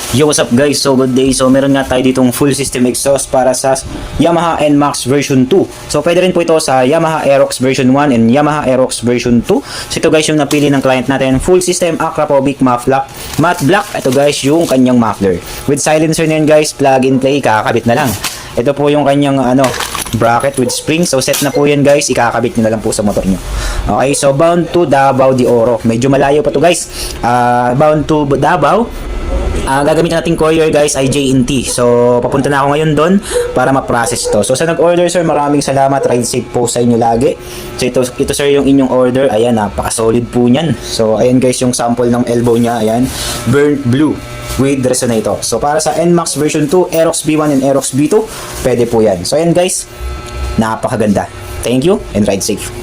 Yo, what's up guys? So good day. So meron nga tayo ditong full system exhaust para sa Yamaha NMAX version 2. So pwede rin po ito sa Yamaha Aerox version 1 and Yamaha Aerox version 2. So ito guys yung napili ng client natin. Full system Akrapovic matte black. Ito guys yung kanyang muffler. With silencer na yun guys, plug and play, kakabit na lang. Ito po yung kanyang bracket with spring. So set na po yan guys, ikakabit nyo na lang po sa motor nyo. Okay, so bound to Davao de Oro. Medyo malayo pa to guys. Bound to Davao. Gagamitin natin courier guys ay J&T. So papunta na ako ngayon doon para ma-process to. So sa nag-order sir, maraming salamat. Ride safe po sa inyo lagi. So ito sir yung inyong order. Ayan, napaka-solid po niyan. So ayan guys yung sample ng elbow niya. Ayan, burnt blue with resonator. So para sa NMAX version 2, Aerox B1 and Aerox B2, pwede po yan. So ayan guys, napakaganda. Thank you and ride safe.